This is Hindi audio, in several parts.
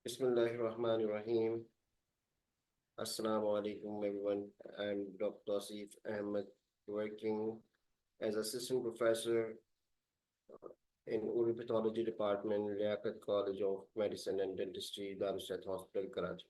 Bismillahirrahmanirrahim. Assalamu alaikum everyone. I'm Dr. Asif Ahmed, working as assistant professor in Uri Pathology Department, Liaquat College of Medicine and Dentistry, Darussalam Hospital, Karachi.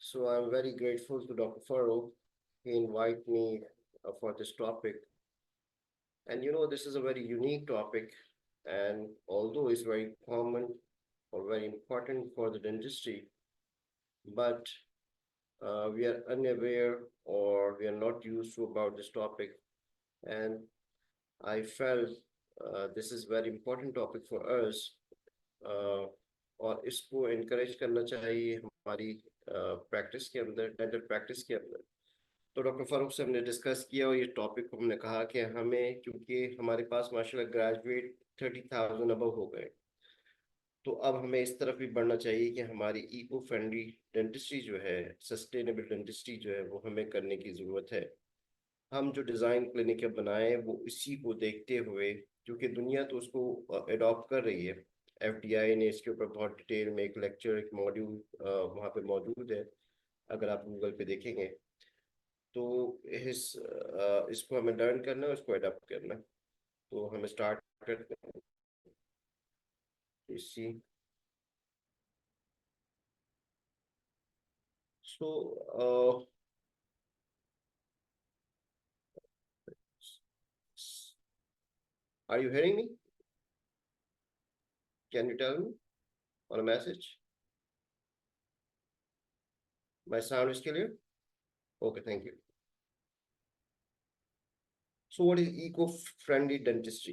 So I'm very grateful to Dr. Farooq. He invited me for this topic. And this is a very unique topic, and although it's very common or very important for the dentistry, but we are unaware or we are not used to about this topic. And I felt this is very important topic for us, और इसको encourage करना चाहिए हमारी प्रैक्टिस के अंदर, डेंटल प्रैक्टिस के अंदर. तो डॉक्टर फारूक से हमने डिस्कस किया और ये टॉपिक को हमने कहा कि हमें, क्योंकि हमारे पास माशाल्लाह ग्रेजुएट 30,000 अबव हो गए, तो अब हमें इस तरफ भी बढ़ना चाहिए कि हमारी इको फ्रेंडली डेंटिस्ट्री जो है, सस्टेनेबल डेंटिस्ट्री जो है, वो हमें करने की ज़रूरत है. हम जो डिज़ाइन क्लिनिक बनाए वो इसी को देखते हुए, क्योंकि दुनिया तो उसको अडॉप्ट कर रही है. एफडीआई ने इसके ऊपर बहुत डिटेल में एक लेक्चर, एक मॉड्यूल वहाँ पे मौजूद है, अगर आप गूगल पे देखेंगे. तो इसको हमें लर्न करना है, उसको अडॉप्ट करना है. तो हमें स्टार्ट करते हैं इसी. So, are you hearing me? Can you tell me on a message? My sound is clear? Okay, thank you. So what is eco-friendly dentistry?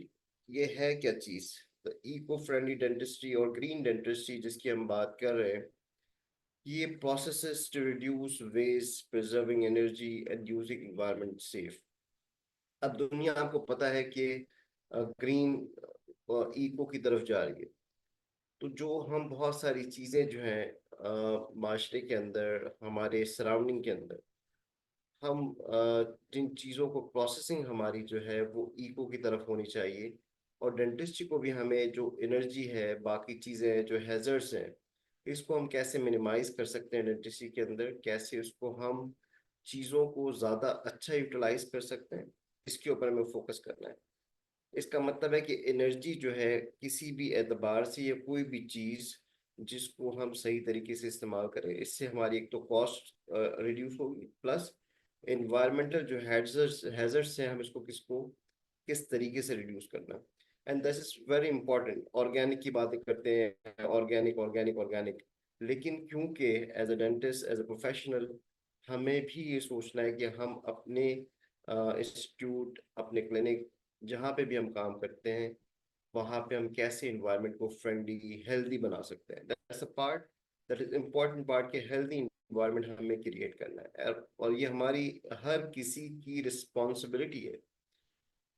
ये है क्या चीज? The eco-friendly dentistry और green dentistry जिसकी हम बात कर रहे हैं, ये processes to reduce waste, preserving energy and using environment safe. अब दुनिया आपको पता है कि ग्रीन और इको की तरफ जा रही है. तो जो हम बहुत सारी चीजें जो हैं माशरे के अंदर, हमारे सराउंडिंग के अंदर, हम जिन चीज़ों को प्रोसेसिंग हमारी जो है वो इको की तरफ होनी चाहिए. और डेंटिस्ट्री को भी हमें जो एनर्जी है, बाकी चीज़ें जो हैजर्ड्स हैं, इसको हम कैसे मिनिमाइज कर सकते हैं डेंटिस्ट्री के अंदर, कैसे उसको हम चीज़ों को ज़्यादा अच्छा यूटिलाइज कर सकते हैं, इसके ऊपर हमें फोकस करना है. इसका मतलब है कि एनर्जी जो है किसी भी एतबार से, या कोई भी चीज़ जिसको हम सही तरीके से इस्तेमाल करें, इससे हमारी एक तो कॉस्ट रिड्यूस होगी, प्लस इन्वायरमेंटल जो हैजर्ड्स हैं, हम इसको किस तरीके से रिड्यूस करना. And this is very important. Organic की बातें करते हैं, ऑर्गेनिक ऑर्गेनिक ऑर्गेनिक, लेकिन क्योंकि as a dentist, as a professional, हमें भी ये सोचना है कि हम अपने इंस्टीट्यूट, अपने क्लिनिक, जहाँ पे भी हम काम करते हैं, वहाँ पे हम कैसे इन्वायरमेंट को फ्रेंडली, हेल्दी बना सकते हैं. That's a part, that is important part, के हेल्दी इन्वायरमेंट हमें क्रिएट करना है. और ये हमारी हर किसी की रिस्पॉन्सिबिलिटी है.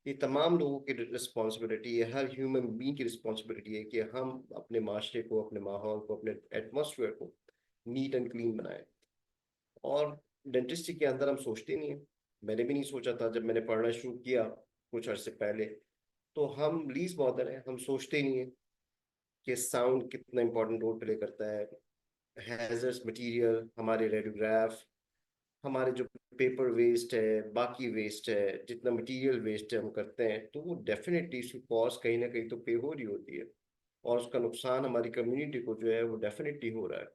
ये तमाम लोगों की रिस्पॉन्सिबिलिटी है, हर ह्यूमन बीइंग की रिस्पॉन्सिबिलिटी है कि हम अपने माशरे को, अपने माहौल को, अपने एटमॉस्फेयर को नीट एंड क्लीन बनाएं. और डेंटिस्ट्री के अंदर हम सोचते नहीं है. मैंने भी नहीं सोचा था जब मैंने पढ़ना शुरू किया कुछ अर्से पहले. तो हम लीज बॉदर हैं, हम सोचते ही नहीं है कि साउंड कितना इंपॉर्टेंट रोल प्ले करता है, हैजर्स मटेरियल, हमारे रेडियोग्राफ, हमारे जो पेपर वेस्ट है, बाकी वेस्ट है, जितना मटेरियल वेस्ट है हम करते हैं, तो वो डेफिनेटली उसकी कॉस्ट कहीं ना कहीं तो पे हो रही होती है, और उसका नुकसान हमारी कम्युनिटी को जो है वो डेफिनेटली हो रहा है.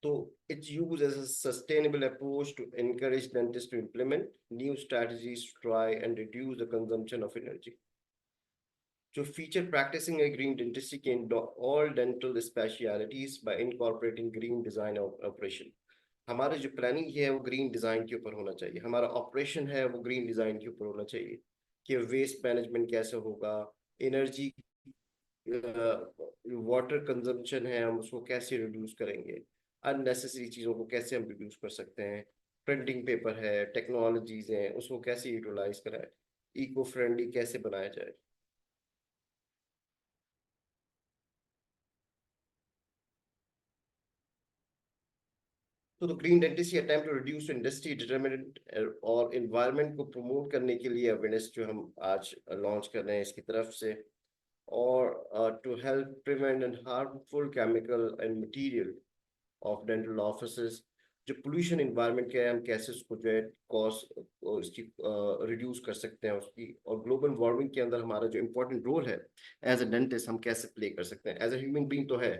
So it's used as a sustainable approach to encourage dentists to implement new strategies to try and reduce the consumption of energy. To feature practicing a green dentistry in all dental specialities by incorporating green design operation. हमारा जो प्लानिंग है वो ग्रीन डिज़ाइन के ऊपर होना चाहिए, हमारा ऑपरेशन है वो ग्रीन डिज़ाइन के ऊपर होना चाहिए, कि वेस्ट मैनेजमेंट कैसे होगा, एनर्जी, वाटर कंजम्पशन है, हम उसको कैसे रिड्यूस करेंगे, अननेसेसरी चीज़ों को कैसे हम रिड्यूस कर सकते हैं, प्रिंटिंग पेपर है, टेक्नोलॉजीज हैं, उसको कैसे यूटिलाइज कराए, इको फ्रेंडली कैसे बनाया जाए. तो green dentist attempt to reduce industry determinant और इन्वायरमेंट को प्रमोट करने के लिए अवेयरनेस जो हम आज लॉन्च कर रहे हैं इसकी तरफ से, और to help prevent and harmful chemical and material of dental offices. जो पोल्यूशन इन्वायरमेंट के है हम कैसे उसको जो है कॉस्ट इसकी रिड्यूस कर सकते हैं उसकी, और ग्लोबल वार्मिंग के अंदर हमारा जो इम्पोर्टेंट रोल है एज अ डेंटिस्ट हम कैसे प्ले कर सकते हैं। एज अ ह्यूमन बीइंग तो है,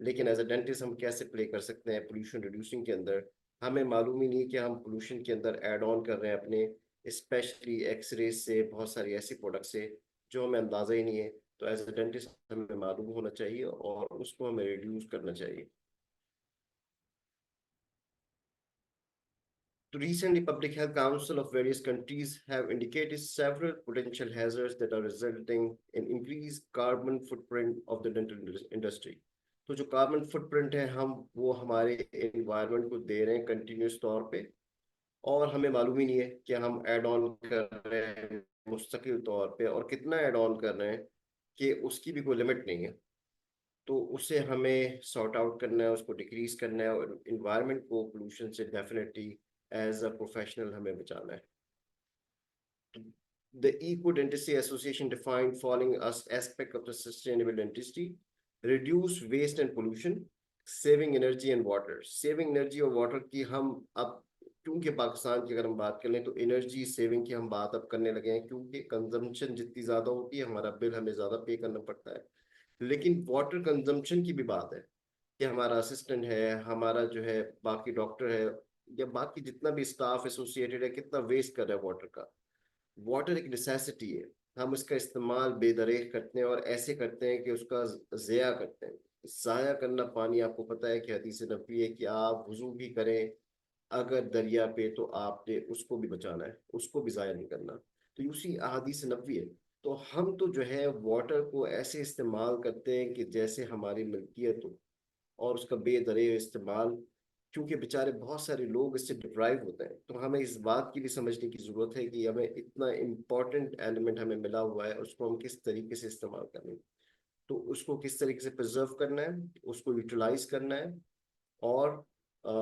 लेकिन एज अ डेंटिस्ट हम कैसे प्ले कर सकते हैं पोल्यूशन रिड्यूसिंग के अंदर। हमें मालूम ही नहीं कि हम पोल्यूशन के अंदर ऐड ऑन कर रहे हैं अपने, स्पेशली एक्सरे से, बहुत सारी ऐसी प्रोडक्ट से जो हमें अंदाजा ही नहीं है। तो एज अ डेंटिस्ट हमें मालूम होना चाहिए और उसको हमें रिड्यूस करना चाहिए। The recently, Public Health Council of various countries have indicated several potential hazards that are resulting in increased carbon footprint of the dental industry. तो जो कार्बन फुटप्रिंट है हम वो हमारे एनवायरनमेंट को दे रहे हैं कंटिन्यूस तौर पे, और हमें मालूम ही नहीं है कि हम ऐड ऑन कर रहे हैं मुस्तकिल तौर पे, और कितना ऐड ऑन कर रहे हैं कि उसकी भी कोई लिमिट नहीं है। तो उसे हमें सॉर्ट आउट करना है, उसको डिक्रीज करना है, और इन्वायरमेंट को पोल्यूशन से डेफिनेटली एज अ प्रोफेशनल हमें बचाना है। The Eco Dentistry Association defined following us aspect of the sustainable dentistry: reduce waste and pollution, saving energy and water. Saving energy और water की हम अब, क्योंकि पाकिस्तान की अगर हम बात करें तो एनर्जी सेविंग की हम बात अब करने लगे हैं, क्योंकि कंजम्पशन जितनी ज्यादा होती है हमारा बिल हमें ज्यादा पे करना पड़ता है। लेकिन वाटर कंजम्पशन की भी बात है कि हमारा असिस्टेंट है, हमारा जो है बाकी डॉक्टर है, या बाकी जितना भी स्टाफ एसोसिएटेड है, कितना वेस्ट कर रहा है वाटर का। वाटर एक नेसेसिटी है, हम उसका इस्तेमाल बेदरेग करते हैं और ऐसे करते हैं कि उसका ज़या करते हैं। ज़ाया करना पानी, आपको पता है कि हदीस नबी है कि आप वुजू भी करें अगर दरिया पे, तो आपने उसको भी बचाना है, उसको भी ज़ाया नहीं करना। तो उसी हदीस नबी है। तो हम तो जो है वाटर को ऐसे इस्तेमाल करते हैं कि जैसे हमारी मिल्कियत हो, और उसका बेदरेग इस्तेमाल, क्योंकि बेचारे बहुत सारे लोग इससे डिप्राइव होते हैं। तो हमें इस बात की भी समझने की जरूरत है कि हमें इतना इम्पोर्टेंट एलिमेंट हमें मिला हुआ है, उसको हम किस तरीके से इस्तेमाल करें, तो उसको किस तरीके से प्रिजर्व करना है, उसको यूटिलाइज करना है। और अ,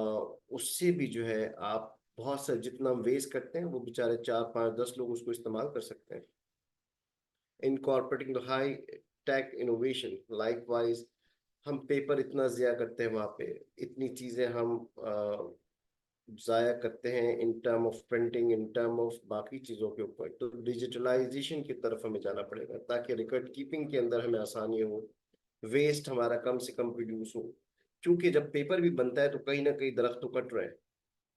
उससे भी जो है आप बहुत सा जितना वेस्ट करते हैं वो बेचारे 4 5 10 लोग उसको इस्तेमाल कर सकते हैं। Incorporating the high tech innovation likewise, हम पेपर इतना ज़ाया करते हैं वहाँ पे, इतनी चीज़ें हम ज़ाया करते हैं in term of printing, in term of बाकी चीज़ों के ऊपर। तो डिजिटलाइजेशन की तरफ हमें जाना पड़ेगा ताकि रिकॉर्ड कीपिंग के अंदर हमें आसानी हो, वेस्ट हमारा कम से कम प्रोड्यूस हो। क्योंकि जब पेपर भी बनता है तो कहीं ना कहीं दरख्त तो कट रहे हैं,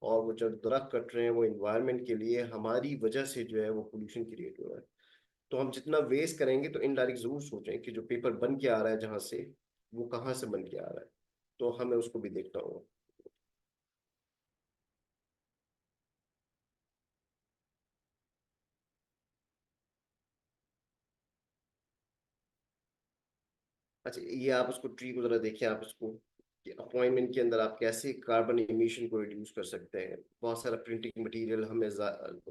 और वो जब दरख्त कट रहे हैं वो इन्वायरमेंट के लिए हमारी वजह से जो है वो पोल्यूशन क्रिएट हो रहा है। तो हम जितना वेस्ट करेंगे तो इनडायरेक्ट जरूर सोचें कि जो पेपर बन के आ रहा है जहाँ से, वो कहाँ से बन के आ रहा है, तो हमें उसको भी देखना होगा। अच्छा, ये आप उसको ट्री को जरा देखिए, आप इसको कि अपॉइंटमेंट के अंदर आप कैसे कार्बन इमिशन को रिड्यूस कर सकते हैं। बहुत सारा प्रिंटिंग मटेरियल हमें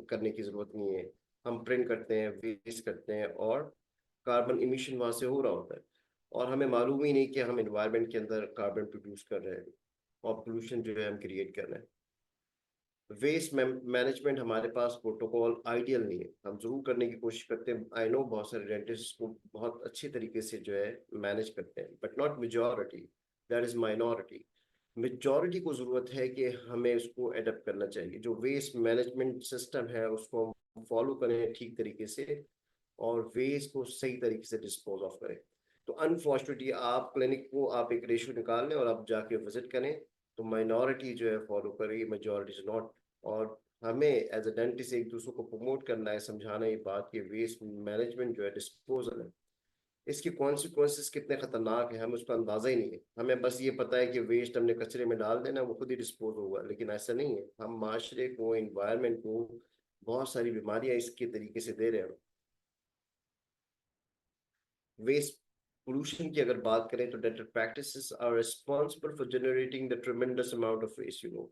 करने की जरूरत नहीं है, हम प्रिंट करते हैं, वेस्ट करते हैं, और कार्बन इमिशन वहां से हो रहा होता है, और हमें मालूम ही नहीं कि हम इन्वायरमेंट के अंदर कार्बन प्रोड्यूस कर रहे हैं और पोल्यूशन जो है हम क्रिएट कर रहे हैं। वेस्ट मैनेजमेंट हमारे पास प्रोटोकॉल आइडियल नहीं है, हम जरूर करने की कोशिश करते हैं। आई नो बहुत सारे डेंटिस्ट को बहुत अच्छे तरीके से जो है मैनेज करते हैं, but not majority, that is minority. Majority को जरूरत है कि हमें उसको एडेप्ट करना चाहिए। जो वेस्ट मैनेजमेंट सिस्टम है उसको हम फॉलो करें ठीक तरीके से, और वेस्ट को सही तरीके से डिस्पोज ऑफ करें। तो अनफॉर्चुनेटली आप क्लिनिक को आप एक रेशियो निकाल लें और आप जाके विजिट करें, तो माइनॉरिटी जो है फॉलो करेगी, मेजॉरिटी इज नॉट। और हमें एज अ डेंटिस्ट एक दूसरे को प्रमोट करना है, समझाना ये बात कि वेस्ट मैनेजमेंट जो है, डिस्पोजल है, इसके कॉन्सिक्वेंसेस कितने खतरनाक है हमें उसका अंदाजा ही नहीं है। हमें बस ये पता है कि वेस्ट हमने कचरे में डाल देना, वो खुद ही डिस्पोज होगा, लेकिन ऐसा नहीं है। हम माशरे को, इन्वायरमेंट को बहुत सारी बीमारियां इसके तरीके से दे रहे हैं। वेस्ट पोल्यूशन की अगर बात करें तो dental practices are responsible for generating the tremendous amount of waste, you know.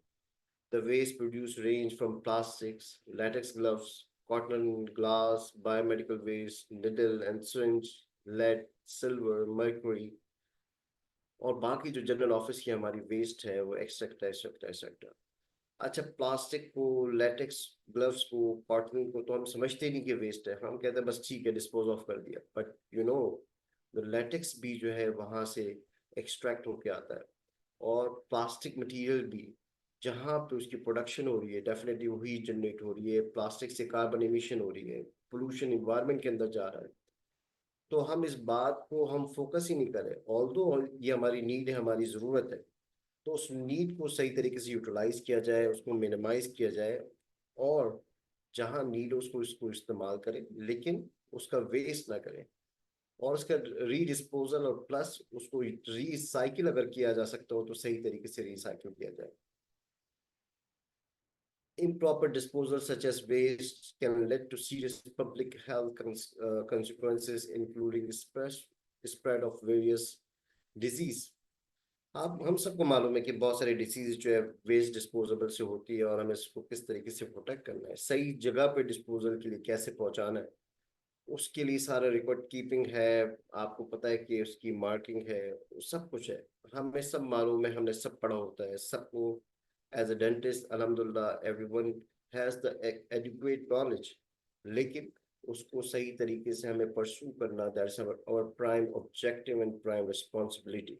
The waste produced range from plastics, latex gloves, cotton, glass, biomedical waste, needle and syringe, lead, silver, mercury, और बाकी जो जनरल ऑफिस की हमारी वेस्ट है वो एक्सेट्रा एक्सेट्रा एक्सेट्रा। अच्छा, प्लास्टिक को, लेटेक्स ग्लव्स को, कॉटन को तो हम समझते नहीं कि वेस्ट है, हम कहते हैं बस ठीक है डिस्पोज ऑफ कर दिया, but you know the latex भी जो है वहां से एक्सट्रैक्ट होके आता है। और प्लास्टिक मटेरियल भी जहाँ पे उसकी प्रोडक्शन हो रही है डेफिनेटली वही जनरेट हो रही है, प्लास्टिक से कार्बन एमिशन हो रही है, पोल्यूशन इन्वायरमेंट के अंदर जा रहा है। तो हम इस बात को हम फोकस ही नहीं करें, ऑल्दो ये हमारी नीड है, हमारी ज़रूरत है, तो उस नीड को सही तरीके से यूटिलाइज किया जाए, उसको मिनिमाइज किया जाए, और जहाँ नीड हो उसको इसको इस्तेमाल करें, लेकिन उसका वेस्ट ना करें। और उसका रीडिस्पोजल और प्लस उसको रिसाइकिल अगर किया जा सकता हो तो सही तरीके से रिसाइकिल किया जाए। Improper disposal such as waste can lead to serious public health consequences, including spread of various disease। आप हम सबको मालूम है कि बहुत सारी डिसीज जो है वेस्ट डिस्पोजेबल से होती है, और हमें इसको किस तरीके से प्रोटेक्ट करना है, सही जगह पे डिस्पोजल के लिए कैसे पहुंचाना है, उसके लिए सारा रिकॉर्ड कीपिंग है, आपको पता है कि उसकी मार्किंग है, सब कुछ है, हमें सब मालूम है, हमने सब पढ़ा होता है सबको। एज अ डेंटिस्ट अल्हम्दुलिल्लाह everyone has the educate knowledge, लेकिन उसको सही तरीके से हमें परस्यू करना, that's our prime objective and prime responsibility.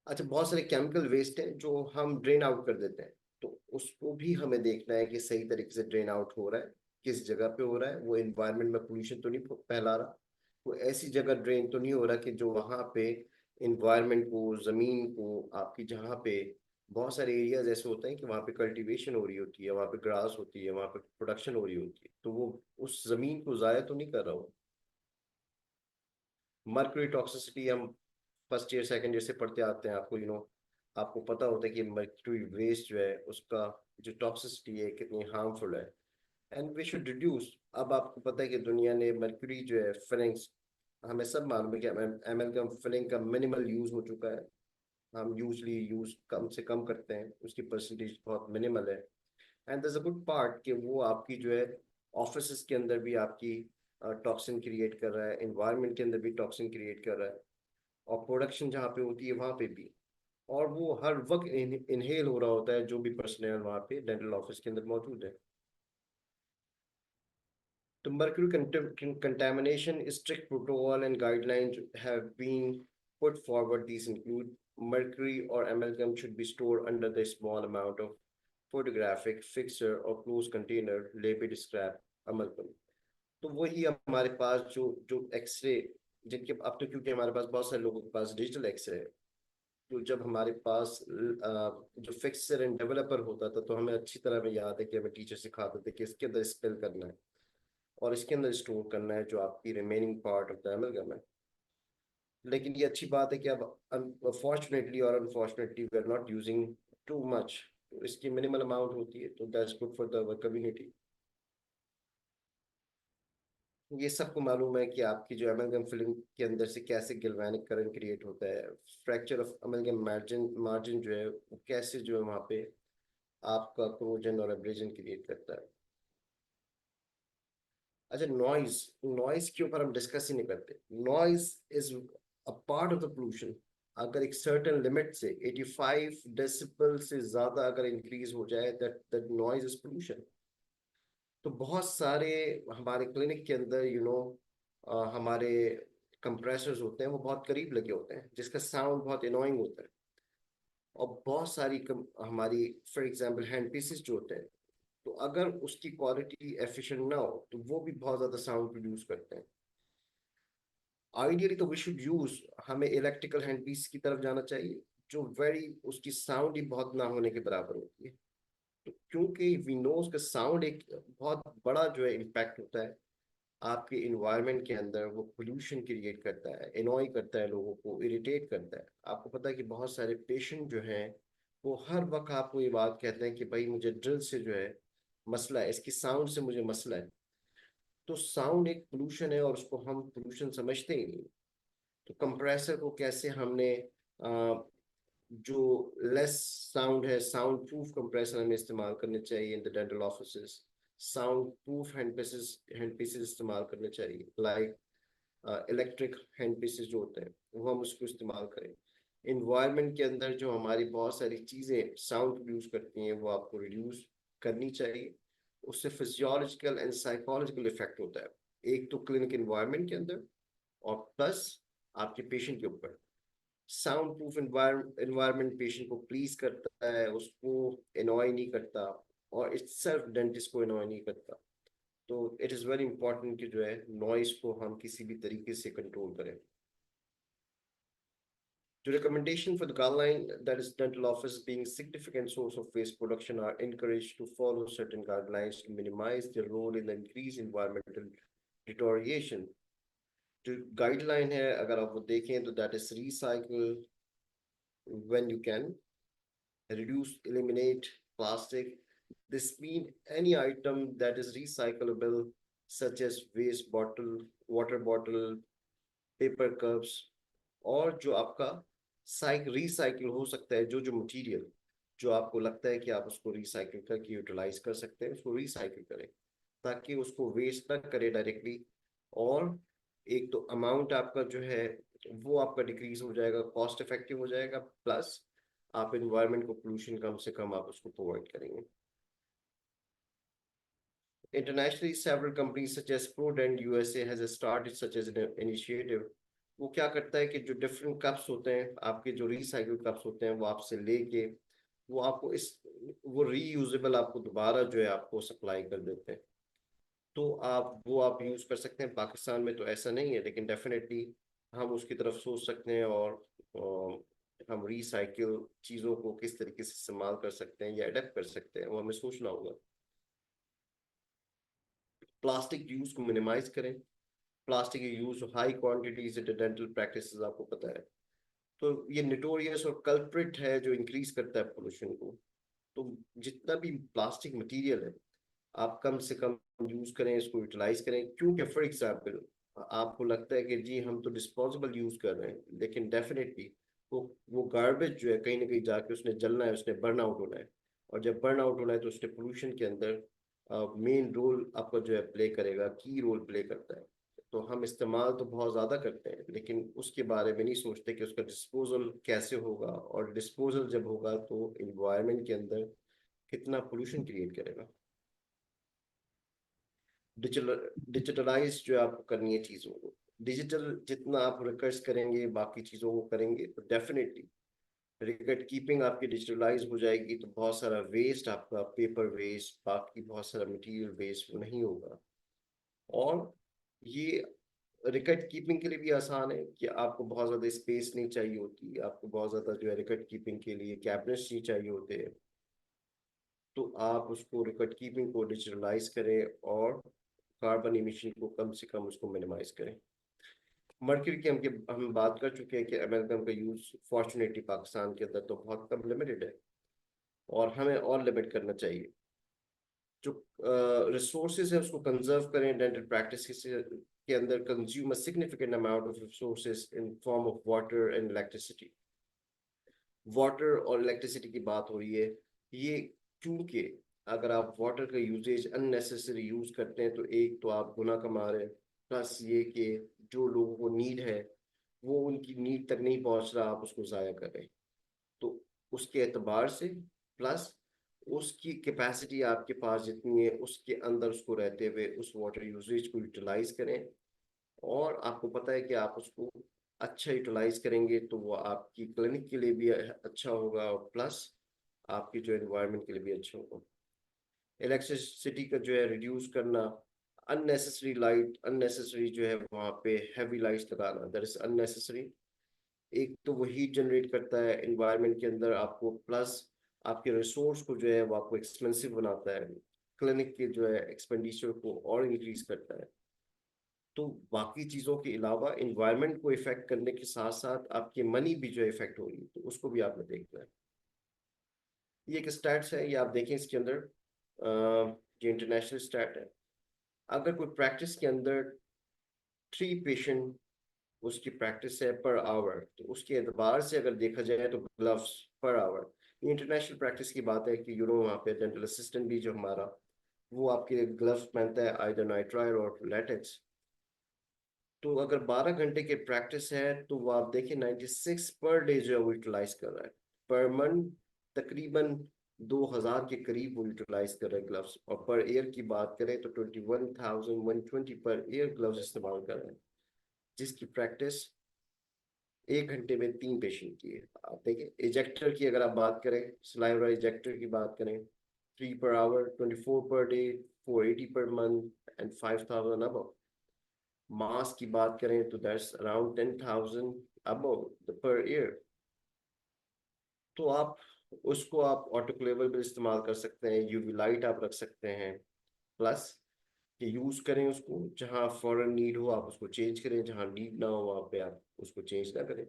अच्छा, बहुत सारे केमिकल वेस्ट हैं जो हम ड्रेन आउट कर देते हैं, तो उसको भी हमें देखना है कि सही तरीके से ड्रेन आउट हो रहा है, किस जगह पे हो रहा है, वो एनवायरनमेंट में पोल्यूशन तो नहीं फैला रहा, वो ऐसी जगह ड्रेन तो नहीं हो रहा कि जो वहाँ पे एनवायरनमेंट को, जमीन को, आपकी जहाँ पे बहुत सारे एरियाज ऐसे होते हैं कि वहाँ पे कल्टीवेशन हो रही होती है, वहाँ पे ग्रास होती है, वहाँ पे प्रोडक्शन हो रही होती है, तो वो उस जमीन को जाया तो नहीं कर रहा हो। मर्क्यूरी टॉक्सिसिटी हम फर्स्ट ईयर सेकंड ईयर से पढ़ते आते हैं, आपको आपको पता होता है कि मर्क्यूरी वेस्ट जो है उसका जो टॉक्सिसिटी है कितनी हार्मफुल है, एंड वी शुड रिड्यूस। अब आपको पता है कि दुनिया ने मर्क्यूरी जो है फिलिंग्स, हमें सब मालूम है कि एमएलगम फिलिंग का मिनिमल यूज हो चुका है, हम यूजली यूज कम से कम करते हैं, उसकी परसेंटेज बहुत मिनिमल है। एंड दस अ गुड पार्ट कि वो आपकी जो है ऑफिस के अंदर भी आपकी टॉक्सिन क्रिएट कर रहा है, इन्वायरमेंट के अंदर भी टॉक्सिन क्रिएट कर रहा है, और प्रोडक्शन जहाँ पे होती है वहाँ पे भी, और वो हर वक्त इनहेल हो रहा होता है जो भी पर्सनल वहाँ पे डेंटल ऑफिस के अंदर मौजूद है। तो mercury contamination, strict protocol and guidelines have been put forward. These include mercury or amalgam should be stored under the small amount of photographic fixture or closed container labeled scrap amalgam। तो वही हमारे पास जो जो एक्सरे, जिनके अब तो क्योंकि हमारे पास बहुत सारे लोगों के पास डिजिटल एक्सरे है, तो जब हमारे पास जो फिक्सर एंड डेवलपर होता था तो हमें अच्छी तरह में याद है कि हमें टीचर सिखाते थे कि इसके अंदर स्पेल करना है और इसके अंदर स्टोर करना है जो आपकी remaining part of the amalgam है। लेकिन ये अच्छी बात है कि अब अनफॉर्चुनेटली और unfortunately we are not using too much, तो इसकी मिनिमल अमाउंट होती है, तो that's good for the community. ये सबको मालूम है कि आपकी जो अमेलगम फिल्म के अंदर से कैसे गैल्वेनिक करंट क्रिएट होता है, fracture of amalgam margin margin जो है वो कैसे जो है वहाँ पे आपका क्रोजन और एब्रेजन क्रिएट करता है। अच्छा, नॉइज, नॉइज के ऊपर हम डिस्कस ही नहीं करते। Noise is a part of the pollution. अगर एक सर्टेन लिमिट से 85 डेसिबल से ज्यादा अगर इंक्रीज हो जाए, that that noise is pollution. तो बहुत सारे हमारे क्लिनिक के अंदर हमारे कंप्रेसर्स होते हैं वो बहुत करीब लगे होते हैं जिसका साउंड बहुत इनोइंग होता है, और बहुत सारी हमारी फॉर एग्जांपल हैंड पीसेस जो होते हैं, तो अगर उसकी क्वालिटी एफिशिएंट ना हो तो वो भी बहुत ज़्यादा साउंड प्रोड्यूस करते हैं। आइडियली तो वी शुड यूज, हमें इलेक्ट्रिकल हैंड पीस की तरफ जाना चाहिए जो वेरी उसकी साउंड ही बहुत ना होने के बराबर होती है। तो क्योंकि वी नो उसका साउंड एक बहुत बड़ा जो है इम्पैक्ट होता है आपके इन्वायरमेंट के अंदर, वो पोल्यूशन क्रिएट करता है, एनॉय करता है, लोगों को इरिटेट करता है। आपको पता है कि बहुत सारे पेशेंट जो हैं वो हर वक्त आपको ये बात कहते हैं कि भाई मुझे ड्रिल से जो है मसला है, इसकी साउंड से मुझे मसला है। तो साउंड एक पोल्यूशन है और उसको हम पोल्यूशन समझते ही नहीं। तो कंप्रेसर को कैसे हमने जो लेस साउंड है, साउंड प्रूफ कंप्रेसर हमें इस्तेमाल करने चाहिए in the dental offices, sound proof hand pieces इस्तेमाल करने चाहिए, लाइक इलेक्ट्रिक हैंड पीसेस जो होते हैं वो हम उसको इस्तेमाल करें। इन्वायरमेंट के अंदर जो हमारी बहुत सारी चीज़ें साउंड प्रोड्यूस करती हैं वो आपको रिड्यूस करनी चाहिए। उससे फिजियोलॉजिकल एंड साइकोलॉजिकल इफेक्ट होता है, एक तो क्लिनिक इन्वायरमेंट के अंदर और प्लस आपके पेशेंट के ऊपर। साउंड प्रूफ इन्वायरमेंट पेशेंट को प्लीज करता है, उसको एनॉय नहीं करता, और इट्स सेल्फ डेंटिस्ट को एनॉय नहीं करता। तो इट इज़ वेरी इंपॉर्टेंट कि जो है नॉइस को हम किसी भी तरीके से कंट्रोल करें। The recommendation for the guideline, that is dental office being significant source of waste production, are encouraged to follow certain guidelines to minimize their role in the increased environmental deterioration. जो guideline है अगर आप वो देखें तो that is recycle when you can, reduce, eliminate plastic. This mean any item that is recyclable such as waste bottle, water bottle, paper cups, और जो आपका रिसाइकिल हो सकता है, जो जो मटेरियल जो आपको लगता है कि आप उसको रिसाइकिल करके यूटिलाइज कर सकते हैं उसको रिसाइकिल करें, ताकि उसको वेस्ट ना करें डायरेक्टली। और एक तो अमाउंट आपका जो है वो आपका डिक्रीज हो जाएगा, कॉस्ट इफेक्टिव हो जाएगा, प्लस आप इन्वायरमेंट को पोल्यूशन कम से कम आप उसको प्रोवाइड करेंगे। Internationally, several companies such as Prodent USA has started such as an initiative. वो क्या करता है कि जो डिफरेंट कप्स होते हैं, आपके जो रिसाइकिल कप्स होते हैं, वो आपसे लेके वो आपको इस वो रीयूजेबल आपको दोबारा जो है आपको सप्लाई कर देते हैं। तो आप यूज कर सकते हैं। पाकिस्तान में तो ऐसा नहीं है, लेकिन डेफिनेटली हम उसकी तरफ सोच सकते हैं, और हम रिसाइकिल चीज़ों को किस तरीके से इस्तेमाल कर सकते हैं या अडेप्ट कर सकते हैं वो हमें सोचना होगा। प्लास्टिक यूज को मिनिमाइज करें। Plastic use high quantities dental practice आपको पता है, तो ये निटोरियस और कल्प्रिट है जो इंक्रीज करता है पोल्यूशन को। तो जितना भी प्लास्टिक मटेरियल है आप कम से कम यूज करें, इसको यूटिलाइज करें। क्योंकि फॉर एग्जाम्पल आपको लगता है कि जी हम तो डिस्पोजेबल यूज कर रहे हैं, लेकिन डेफिनेटली वो गार्बेज जो है कहीं ना कहीं जाके उसने जलना है, उसने बर्न आउट होना है, और जब बर्न आउट होना है तो उसने पोल्यूशन के अंदर मेन रोल आपका जो है प्ले करेगा, की रोल प्ले करता है। तो हम इस्तेमाल तो बहुत ज़्यादा करते हैं, लेकिन उसके बारे में नहीं सोचते कि उसका डिस्पोजल कैसे होगा, और डिस्पोजल जब होगा तो इन्वायरमेंट के अंदर कितना पोल्यूशन क्रिएट करेगा। डिजिटलाइज जो आपको करनी है चीज़ों को, डिजिटल जितना आप रिकर्स करेंगे, बाकी चीज़ों को करेंगे, तो डेफिनेटली रिकॉर्ड कीपिंग आपकी डिजिटलाइज हो जाएगी, तो बहुत सारा वेस्ट आपका, पेपर वेस्ट, बाकी बहुत सारा मटेरियल वेस्ट वो नहीं होगा। और ये रिकॉर्ड कीपिंग के लिए भी आसान है कि आपको बहुत ज़्यादा स्पेस नहीं चाहिए होती, आपको बहुत ज़्यादा जो है रिकॉर्ड कीपिंग के लिए कैबिनेट्स नहीं चाहिए होते हैं। तो आप उसको रिकॉर्ड कीपिंग को डिजिटलाइज करें और कार्बन इमिशन को कम से कम उसको मिनिमाइज करें। मर्क्यूरी की हम बात कर चुके हैं कि अमेरिकन का यूज फॉर्चुनेटली पाकिस्तान के अंदर तो बहुत कम लिमिटेड है, और हमें और लिमिट करना चाहिए। जो रिसोर्सेज है उसको कंजर्व करें। डेंटल प्रैक्टिस के अंदर consume a significant amount of resources in form of water and electricity. Water और इलेक्ट्रिसिटी की बात हो रही है, ये क्योंकि अगर आप वाटर का यूजेज अननेसेसरी यूज करते हैं तो एक तो आप गुनाह कमा रहे हैं, प्लस ये कि जो लोगों को नीड है वो उनकी नीड तक नहीं पहुंच रहा, आप उसको ज़ाया कर रहे हैं। तो उसके एतबार से, प्लस उसकी कैपेसिटी आपके पास जितनी है उसके अंदर उसको रहते हुए उस वाटर यूजेज को यूटिलाइज करें। और आपको पता है कि आप उसको अच्छा यूटिलाइज करेंगे तो वो आपकी क्लिनिक के लिए भी अच्छा होगा, और प्लस आपकी जो एनवायरनमेंट के लिए भी अच्छा होगा। इलेक्ट्रिसिटी का जो है रिड्यूस करना, अननेसेसरी लाइट, अननेसेसरी जो है वहाँ पे हैवी लाइट्स लगाना, दैट इज अननेसेसरी। एक तो वो हीट जनरेट करता है एनवायरनमेंट के अंदर आपको, प्लस आपके रिसोर्स को जो है वो आपको एक्सपेंसिव बनाता है, क्लिनिक के जो है एक्सपेंडिचर को और इंक्रीज करता है। तो बाकी चीज़ों के अलावा इन्वायरमेंट को इफेक्ट करने के साथ साथ आपकी मनी भी जो इफेक्ट हो रही है, तो उसको भी आपने देखना है। ये एक स्टैट्स है, ये आप देखें इसके अंदर जो इंटरनेशनल स्टैट है, अगर कोई प्रैक्टिस के अंदर 3 पेशेंट उसकी प्रैक्टिस है पर आवर, तो उसके एतबार से अगर देखा जाए तो gloves per hour, international practice की बात है कि वहाँ पे डेंटल असिस्टेंट भी जो हमारा वो आपके ग्लव्स पहनता है, आइदर नाइट्राइल और लेटेक्स। तो अगर 12 घंटे की प्रैक्टिस है तो वो आप देखिए 96 पर डे जो है वो यूटिलाइज कर रहा है। पर मंथ तकरीबन 2000 के करीब वो यूटिलाइज कर रहे हैं ग्लव्स, और पर ईयर की बात करें तो 21,120 पर ईयर ग्लव्स इस्तेमाल कर रहे हैं, जिसकी प्रैक्टिस 1 घंटे में 3 पेशेंट की है। आप देखिए इजेक्टर की अगर आप बात करें, सलाइवा इजेक्टर की बात करें, 3 per hour, 24 per day, 480 per month and 5,000 अब। मास की बात करें तो that's around 10,000 above per year. तो आप उसको आप ऑटोक्लेवर में इस्तेमाल कर सकते हैं, यूवी लाइट आप रख सकते हैं, प्लस कि यूज करें उसको जहां फॉरेन नीड हो आप उसको चेंज करें, जहां नीड ना हो वहां पे आप उसको चेंज ना करें।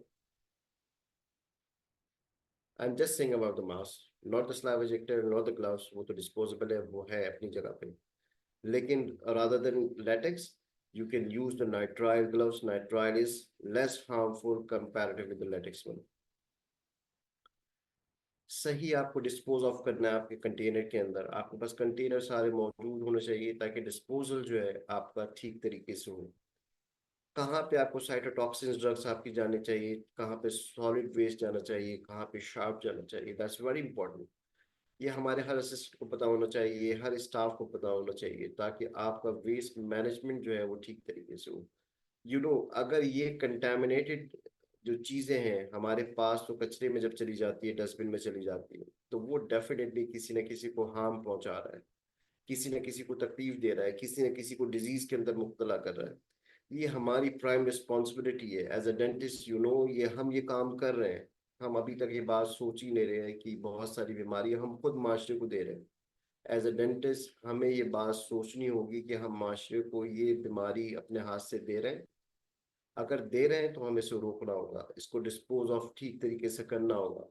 I am just saying about the mask, not the slab ejector, not the gloves, वो तो डिस्पोजेबल है, वो है अपनी जगह पे। लेकिन rather than latex, you can use the nitrile gloves. Nitrile is less harmful comparative with the latex one. सही आपको डिस्पोज ऑफ करना है आपके कंटेनर के अंदर, आपके पास कंटेनर सारे मौजूद होने चाहिए ताकि डिस्पोजल जो है आपका ठीक तरीके से हो। कहाँ पे आपको साइटोटॉक्सिन्स ड्रग्स आपकी जाने चाहिए, कहाँ पे सॉलिड वेस्ट जाना चाहिए, कहाँ पे शार्प जाना चाहिए, दैट्स वेरी इंपॉर्टेंट। ये हमारे हर असिस्टेंट को पता होना चाहिए, हर स्टाफ को पता होना चाहिए, ताकि आपका वेस्ट मैनेजमेंट जो है वो ठीक तरीके से हो। अगर ये कंटेमिनेटेड जो चीजें हैं हमारे पास, तो कचरे में जब चली जाती है, डस्टबिन में चली जाती है, तो वो डेफिनेटली किसी न किसी को हार्म पहुंचा रहा है, किसी न किसी को तकलीफ दे रहा है, किसी न किसी को डिजीज के अंदर मुब्तला कर रहा है। ये हमारी प्राइम रिस्पॉन्सिबिलिटी है एज अ डेंटिस्ट, ये हम ये काम कर रहे हैं। हम अभी तक ये बात सोच ही नहीं रहे हैं कि बहुत सारी बीमारियां हम खुद माशरे को दे रहे हैं। एज अ डेंटिस्ट हमें ये बात सोचनी होगी कि हम माशरे को ये बीमारी अपने हाथ से दे रहे हैं। अगर दे रहे हैं तो हमें इसे रोकना होगा, इसको डिस्पोज ऑफ ठीक तरीके से करना होगा,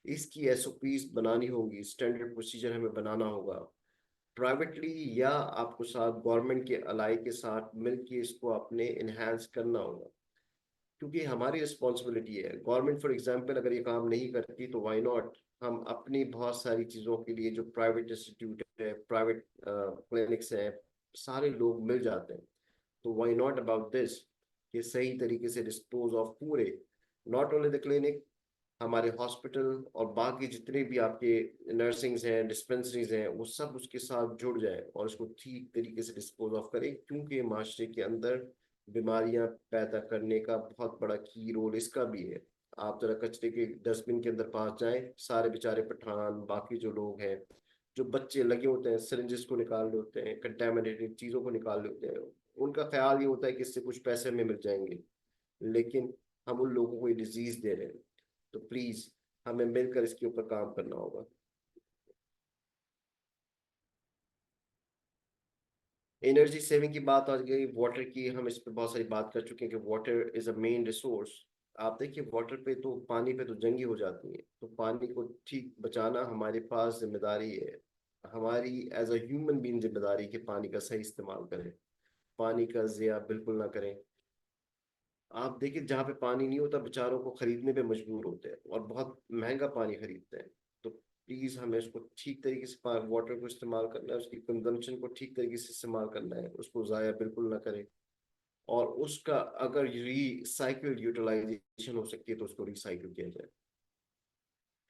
इसकी एसओपीज बनानी होगी, स्टैंडर्ड प्रोसीजर हमें बनाना होगा प्राइवेटली, या आपको साथ गवर्नमेंट के अलाई के साथ मिलकर इसको अपने इनहेंस करना होगा, क्योंकि हमारी रिस्पॉन्सिबिलिटी है। गवर्नमेंट फॉर एग्जांपल अगर ये काम नहीं करती तो व्हाई नॉट हम अपनी बहुत सारी चीज़ों के लिए, जो प्राइवेट इंस्टीट्यूट है, प्राइवेट क्लिनिक्स हैं, सारे लोग मिल जाते हैं। तो व्हाई नॉट अबाउट दिस, कि सही तरीके से डिस्पोज ऑफ पूरे, नॉट ओनली द क्लिनिक, हमारे हॉस्पिटल और बाकी जितने भी आपके नर्सिंग्स हैं, डिस्पेंसरीज हैं, वो सब उसके साथ जुड़ जाए और इसको ठीक तरीके से डिस्पोज ऑफ करें, क्योंकि माशरे के अंदर बीमारियां पैदा करने का बहुत बड़ा की रोल इसका भी है। आप जरा कचरे के डस्टबिन के अंदर पास जाएं, सारे बेचारे पठान, बाकी जो लोग हैं, जो बच्चे लगे होते हैं सिरिंजेस को निकाल रहे होते हैं, कंटेमिनेटेड चीज़ों को निकाल रहे होते हैं, उनका ख्याल ये होता है कि इससे कुछ पैसे में मिल जाएंगे, लेकिन हम उन लोगों को ये डिजीज दे रहे हैं। तो प्लीज हमें मिलकर इसके ऊपर काम करना होगा। एनर्जी सेविंग की बात आ गई, वाटर की हम इस पे बहुत सारी बात कर चुके हैं कि water is a main resource. आप देखिए वाटर पे तो, पानी पे तो जंगी हो जाती है, तो पानी को ठीक बचाना हमारे पास जिम्मेदारी है, हमारी एज अ ह्यूमन बीइंग जिम्मेदारी कि पानी का सही इस्तेमाल करें, पानी का ज़िया बिल्कुल ना करें। आप देखिए जहाँ पे पानी नहीं होता बेचारों को खरीदने पे मजबूर होते हैं और बहुत महंगा पानी खरीदते हैं। तो प्लीज हमें उसको ठीक तरीके से वाटर को इस्तेमाल करना है, उसकी कंजम्पशन को ठीक तरीके से इस्तेमाल करना है, उसको ज़ाया बिल्कुल ना करें। और उसका अगर रिसाइकिल यूटिलाइजेशन हो सकती है तो उसको रिसाइकिल किया जाए।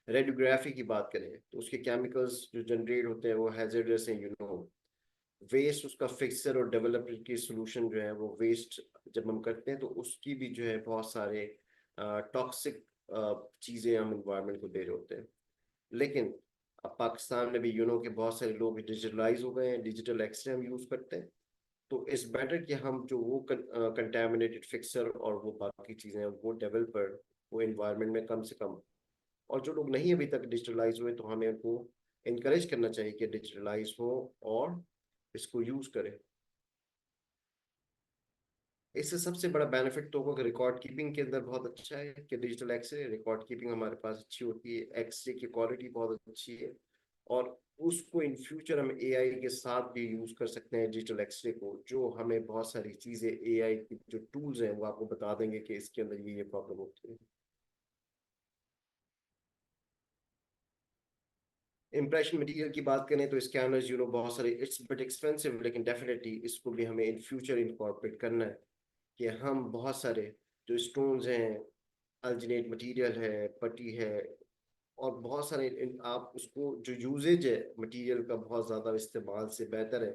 रेडियोग्राफी की बात करें तो उसके केमिकल्स जो जनरेट होते हैं वो हैजर्डस हैं, वेस्ट उसका फिक्सर और डेवलपर की सोल्यूशन जो है वो वेस्ट जब हम करते हैं तो उसकी भी जो है बहुत सारे टॉक्सिक चीज़ें हम इन्वायरमेंट को दे रहे होते हैं। लेकिन अब पाकिस्तान में भी के बहुत सारे लोग डिजिटलाइज हो गए हैं, डिजिटल एक्सरे हम यूज़ करते हैं। तो इट्स बेटर कि हम जो वो कंटेमिनेटेड फिक्सर और वो बाकी चीज़ें हैं वो डेवलपर वो इन्वायरमेंट में कम से कम। और जो लोग नहीं अभी तक डिजिटलाइज हुए तो हमें उनको इनकरेज करना चाहिए कि डिजिटलाइज हो और इसको यूज़ करें। इससे सबसे बड़ा बेनिफिट तो होगा, रिकॉर्ड कीपिंग के अंदर बहुत अच्छा है कि डिजिटल एक्सरे रिकॉर्ड कीपिंग हमारे पास अच्छी होती है, एक्सरे की क्वालिटी बहुत अच्छी है, और उसको इन फ्यूचर हम एआई के साथ भी यूज कर सकते हैं डिजिटल एक्सरे को, जो हमें बहुत सारी चीजें एआई की जो टूल्स हैं वो आपको बता देंगे कि इसके अंदर ये प्रॉब्लम होती है। इम्प्रेशन मटेरियल की बात करें तो स्कैनर्स बहुत सारे, इट्स बट एक्सपेंसिव, लेकिन डेफिनेटली इसको भी हमें इन फ्यूचर इनकॉर्पोरेट करना है कि हम बहुत सारे जो स्टोन्स हैं, अल्जिनेट मटेरियल है, पट्टी है, और बहुत सारे आप उसको जो यूजेज है मटेरियल का बहुत ज़्यादा इस्तेमाल से बेहतर है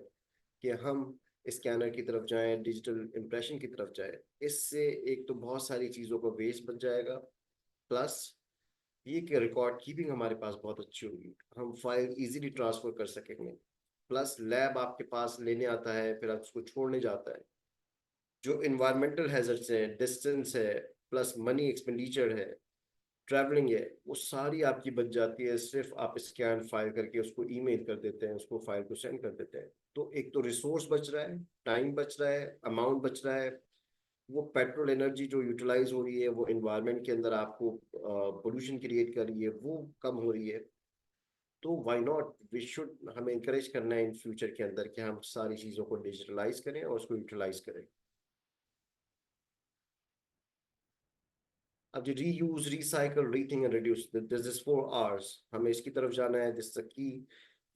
कि हम स्कैनर की तरफ जाएं, डिजिटल इम्प्रेशन की तरफ जाएं। इससे एक तो बहुत सारी चीज़ों का वेस्ट बच जाएगा, प्लस ये कि रिकॉर्ड कीपिंग हमारे पास बहुत अच्छी होगी, हम फाइल इजीली ट्रांसफर कर सकेंगे। प्लस लैब आपके पास लेने आता है, फिर आप उसको छोड़ने जाता है। जो इन्वायरमेंटल हैजर्ड्स हैं, डिस्टेंस है, प्लस मनी एक्सपेंडिचर है, ट्रैवलिंग है, वो सारी आपकी बच जाती है। सिर्फ आप स्कैन फाइल करके उसको ईमेल कर देते हैं, उसको फाइल को सेंड कर देते हैं। तो एक तो रिसोर्स बच रहा है, टाइम बच रहा है, अमाउंट बच रहा है। वो पेट्रोल एनर्जी जो यूटिलाइज हो रही है, वो इन्वायरमेंट के अंदर आपको पोल्यूशन क्रिएट कर रही है, वो कम हो रही है। तो व्हाई नॉट, वी शुड, हमें इंकरेज करना है इन फ्यूचर के अंदर कि हम सारी चीज़ों को डिजिटलाइज करें और उसको यूटिलाइज करें। अब जो reuse, recycle, rethink and reduce, this is 4 Rs, हमें इसकी तरफ जाना है। दिस की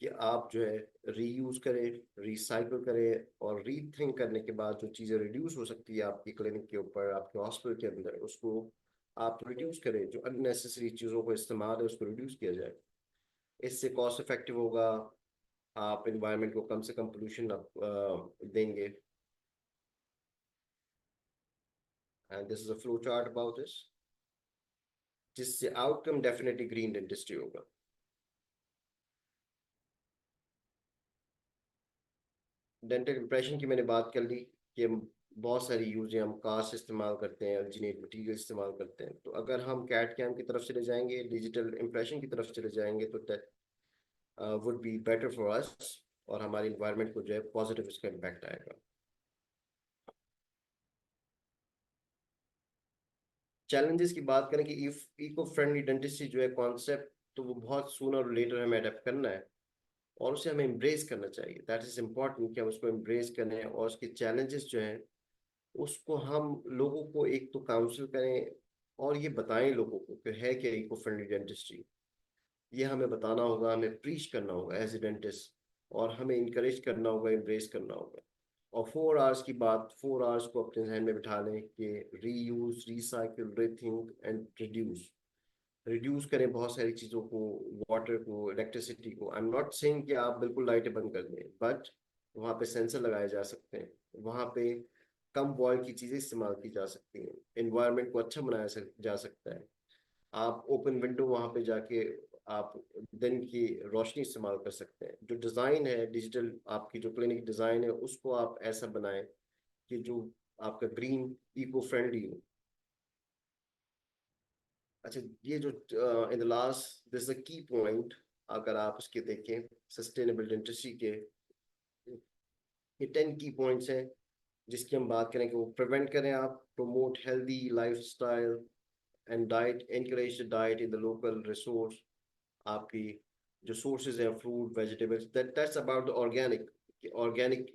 कि आप जो है रीयूज करें, रिसाइकल करें, और रीथिंक करने के बाद जो चीज़ें रिड्यूस हो सकती है आपकी क्लिनिक के ऊपर, आपके हॉस्पिटल के अंदर, उसको आप रिड्यूस करें। जो अननेसेसरी चीज़ों को इस्तेमाल है उसको रिड्यूस किया जाए। इससे कॉस्ट इफेक्टिव होगा, आप इन्वायरमेंट को कम से कम पोल्यूशन देंगे। And this is a flow chart about this, जिससे आउटकम डेफिनेटली ग्रीन डेंटिस्ट्री होगा। डेंटल इम्प्रेशन की मैंने बात कर ली कि हम बहुत सारी यूज है, हम कास्ट इस्तेमाल करते हैं, अल्जीनेट मटीरियल इस्तेमाल करते हैं। तो अगर हम कैट कैम की तरफ चले जाएंगे, डिजिटल इम्प्रेशन की तरफ चले जाएंगे, तो that would be better for us, और हमारे इन्वायरमेंट को जो है पॉजिटिव इसका इम्पैक्ट आएगा। चैलेंजेस की बात करें कि इफ इको फ्रेंडली डेंटिस्ट्री जो है कॉन्सेप्ट, तो वो बहुत सूनर और लेटर हमें अडेप्ट करना है, और उसे हमें एम्ब्रेस करना चाहिए। दैट इज इम्पॉर्टेंट कि हम उसको एम्ब्रेस करें, और उसके चैलेंजेस जो हैं उसको हम लोगों को एक तो काउंसिल करें, और ये बताएं लोगों को कि है क्या इको फ्रेंडली डेंटिस्ट्री। ये हमें बताना होगा, हमें प्रीच करना होगा एज ए डेंटिस्ट, और हमें इंकरेज करना होगा, एम्ब्रेस करना होगा। और 4 Rs की बात, 4 Rs को अपने जहन में बिठा लें कि reuse, recycle, rethink and reduce. Reduce करें बहुत सारी चीज़ों को, वाटर को, इलेक्ट्रिसिटी को। आई एम नॉट सेइंग कि आप बिल्कुल लाइटें बंद कर दें, बट वहाँ पे सेंसर लगाए जा सकते हैं, वहाँ पे कम बॉयल की चीज़ें इस्तेमाल की जा सकती हैं, इन्वायरमेंट को अच्छा बनाया जा सकता है। आप ओपन विंडो वहाँ पे जाके आप दिन की रोशनी इस्तेमाल कर सकते हैं। जो डिज़ाइन है डिजिटल, आपकी जो क्लिनिक डिज़ाइन है, उसको आप ऐसा बनाएं कि जो आपका ग्रीन, इको फ्रेंडली हो। अच्छा, ये जो in the last, this a की पॉइंट, अगर आप इसके देखें सस्टेनेबल डेंटिस्ट्री के, ये 10 की पॉइंट्स हैं जिसकी हम बात करें कि वो प्रिवेंट करें। आप promote healthy lifestyle and diet, encourage the diet in the local resource. आपकी जो सोर्सेज हैं, fruit, vegetables, that's about the organic, organic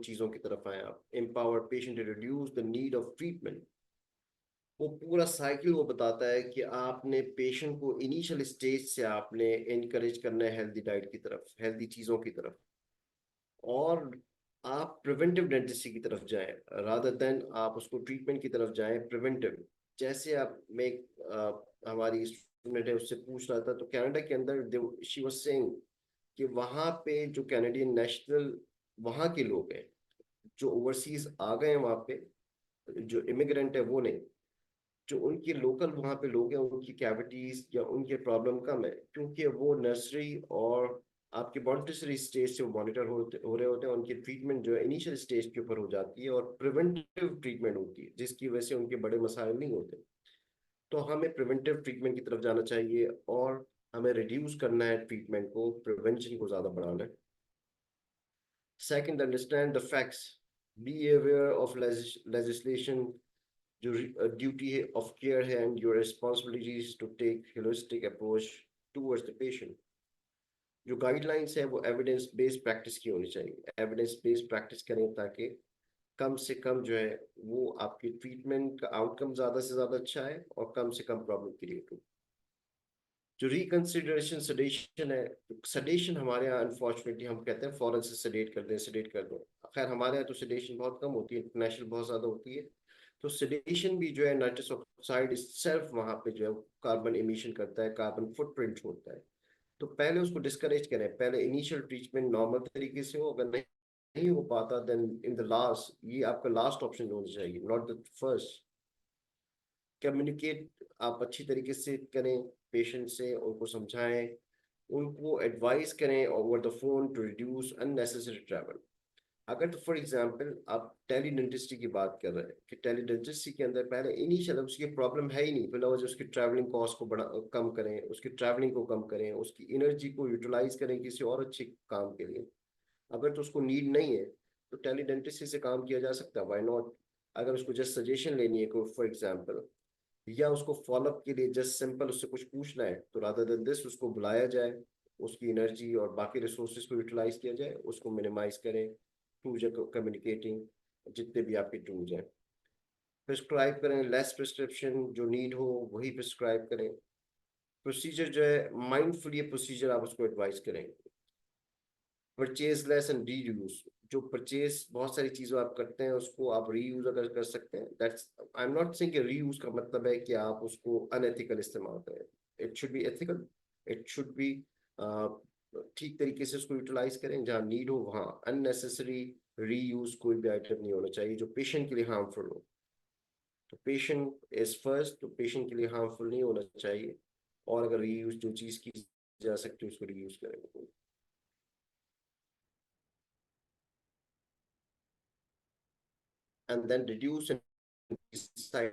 चीज़ों की तरफ आए आप। Empower patient to reduce the need of treatment. वो पूरा साइकिल वो बताता है कि आपने पेशेंट को इनिशियल स्टेज से आपने इनकरेज करना है हेल्दी डाइट की तरफ, हेल्दी चीज़ों की तरफ, और आप प्रिवेंटिव डेंटिस्ट्री की तरफ जाएं रादर देन आप उसको ट्रीटमेंट की तरफ जाएं। प्रिवेंटिव, जैसे आप मैं हमारी स्टूडेंट है उससे पूछ रहा था, तो कनाडा के अंदर शी वाज सेइंग कि वहाँ पे जो कैनेडियन नेशनल वहाँ के लोग हैं, जो ओवरसीज आ गए हैं वहाँ पे, जो इमिग्रेंट है वो नहीं, जो उनके लोकल वहाँ पे लोग हैं, उनकी कैविटीज या उनके प्रॉब्लम कम है, क्योंकि वो नर्सरी और आपके मॉन्टेसरी स्टेज से मॉनिटर हो रहे होते हैं। उनकी ट्रीटमेंट जो है इनिशियल स्टेज के ऊपर हो जाती है, और प्रिवेंटिव ट्रीटमेंट होती है, जिसकी वजह से उनके बड़े मसाइल नहीं होते। तो हमें प्रिवेंटिव ट्रीटमेंट की तरफ जाना चाहिए, और हमें रिड्यूस करना है ट्रीटमेंट को, प्रिवेंशन को ज़्यादा बढ़ाना है। Second, understand the facts, be aware of legislation. जो ड्यूटी है ऑफ केयर है, and your responsibilities to take holistic approach towards the patient. जो गाइडलाइंस है वो एविडेंस बेस्ड प्रैक्टिस की होनी चाहिए। एविडेंस बेस्ड प्रैक्टिस करें ताकि कम से कम जो है वो आपकी ट्रीटमेंट का आउटकम ज़्यादा से ज़्यादा अच्छा है, और कम से कम प्रॉब्लम क्रिएट हो। जो रिकंसिडरेशन सडेशन है, सडेशन हमारे यहाँ अनफॉर्चुनेटली हम कहते हैं फौरन से सडेट कर दें, सडेट कर दो। खैर हमारे यहाँ तो सडेशन बहुत कम होती है, इंटरनेशनल बहुत ज़्यादा होती है। तो सेडेशन भी जो है नाइट्रस ऑक्साइड सेल्फ वहां पे जो है कार्बन एमिशन करता है, कार्बन फुटप्रिंट छोड़ता है। तो पहले उसको डिस्करेज करें, पहले इनिशियल ट्रीटमेंट नॉर्मल तरीके से हो, अगर नहीं हो पाता देन इन द लास्ट, ये आपका लास्ट ऑप्शन होना चाहिए, नॉट द फर्स्ट। कम्युनिकेट आप अच्छी तरीके से करें पेशेंट से, उनको समझाएं, उनको एडवाइस करें over the phone to reduce unnecessary travel. अगर तो फॉर एग्जांपल आप टेली डेंटिस्ट्री की बात कर रहे हैं कि टेली डेंटिस्ट्री के अंदर पहले इनिशियल उसकी प्रॉब्लम है ही नहीं, फिर उसकी ट्रैवलिंग कॉस्ट को बड़ा कम करें, उसकी ट्रैवलिंग को कम करें, उसकी एनर्जी को यूटिलाइज करें किसी और अच्छे काम के लिए। अगर तो उसको नीड नहीं है तो टेली डेंटिस्ट्री से काम किया जा सकता है, व्हाई नॉट। अगर उसको जस्ट सजेशन लेनी है कोई फॉर एग्जांपल, या उसको फॉलोअप के लिए जस्ट सिंपल उससे कुछ पूछना है, तो रादर देन दिस उसको बुलाया जाए, उसकी एनर्जी और बाकी रिसोर्सेज को यूटिलाइज किया जाए, उसको मिनिमाइज करें टू कम्युनिकेटिंग जितने भी आपके टूल्स हैं। प्रिस्क्राइब करें लेस प्रिस्क्रिप्शन, जो नीड हो वही प्रिस्क्राइब करें। प्रोसीजर जो है माइंडफुली प्रोसीजर आप उसको एडवाइस करें। परचेज लेस एंड रीयूज, जो परचेज बहुत सारी चीजों आप करते हैं उसको आप रीयूज अगर कर सकते हैं, that's, I am not saying कि रीयूज का मतलब है कि आप उसको अनएथिकल इस्तेमाल करें। It should be ethical, it should be ठीक तरीके से उसको यूटिलाइज करें, जहाँ नीड हो वहाँ। अननेसेसरी रीयूज कोई भी आइटम नहीं होना चाहिए जो पेशेंट के लिए हार्मफुल हो। तो पेशेंट इज फर्स्ट, तो पेशेंट के लिए हार्मफुल नहीं होना चाहिए, और अगर रीयूज जो चीज की जा सकती है उसको रीयूज करें। and then reduce and cycle,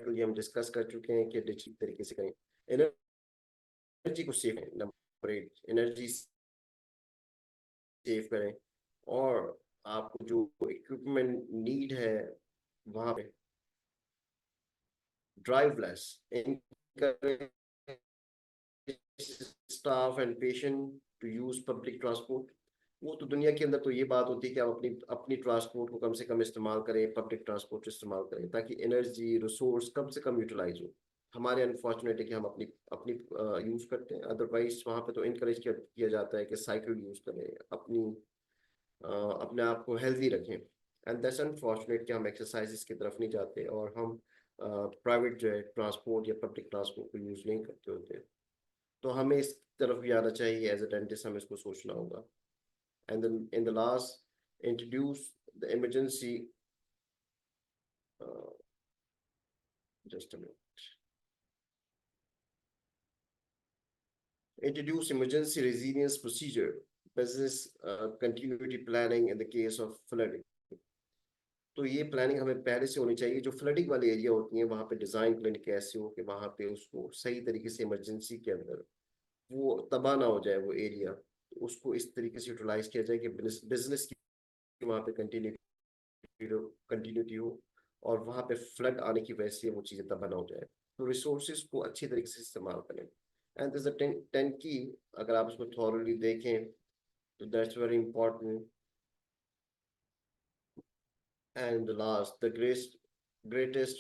ये हम डिस्कस कर चुके हैं कि डिजिटल तरीके से करें। एनर्जी को सेव करें, नंबर 8 एनर्जी सेव करें। और आपको जो इक्विपमेंट नीड है वहां पे drive less, staff and patient to use public transport. वो तो दुनिया के अंदर तो ये बात होती है कि आप अपनी अपनी ट्रांसपोर्ट को कम से कम इस्तेमाल करें, पब्लिक ट्रांसपोर्ट इस्तेमाल करें, ताकि एनर्जी रिसोर्स कम से कम यूटिलाइज हो। हमारे अनफॉर्चुनेट है कि हम अपनी अपनी यूज करते हैं, अदरवाइज वहां पे तो इनकरेज किया जाता है कि साइकिल यूज करें, अपनी अपने आप को हेल्दी रखें। एंड दैट्स अनफॉर्चुनेट कि हम एक्सरसाइजेस की तरफ नहीं जाते और हम प्राइवेट जो है ट्रांसपोर्ट या पब्लिक ट्रांसपोर्ट को यूज नहीं करते होते। तो हमें इस तरफ भी आना चाहिए, एज अ डेंटिस्ट हमें इसको सोचना होगा। And then in the last, introduce the emergency, uh, just a minute, introduce emergency resilience procedure, business continuity planning in the case of flooding। तो ये प्लानिंग हमें पहले से होनी चाहिए, जो फ्लडिंग वाले एरिया होती हैं वहां पे डिजाइन क्लिनिक ऐसे हो कि वहां पे उसको सही तरीके से इमरजेंसी के अंदर वो तबाह ना हो जाए वो एरिया, उसको इस तरीके से यूटिलाइज किया जाए कि बिजनेस की वहां पे कंटिन्यूटी हो, और वहां पे फ्लड आने की वजह से वो चीजें तबाह ना हो जाए। तो रिसोर्सेज को अच्छी तरीके से इस्तेमाल करें। एंड दिस टेन की, अगर आप इसको थॉरली देखें तो that's very important. And last, the greatest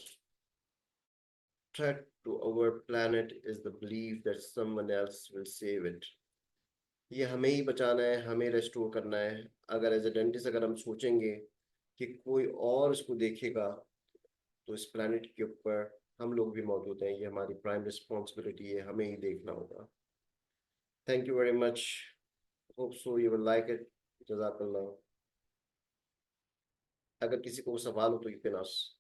threat to our planet is the belief that someone else will save it। ये हमें ही बचाना है, हमें रेस्टोर करना है। अगर एज ए डेंटिस्ट अगर हम सोचेंगे कि कोई और इसको देखेगा, तो इस प्लानिट के ऊपर हम लोग भी मौजूद हैं, ये हमारी प्राइम रिस्पॉन्सिबिलिटी है, हमें ही देखना होगा। Thank you very much, hope so you will like it. जज़ाकल्लाह। अगर किसी को सवाल हो तो यू कैन आस्क।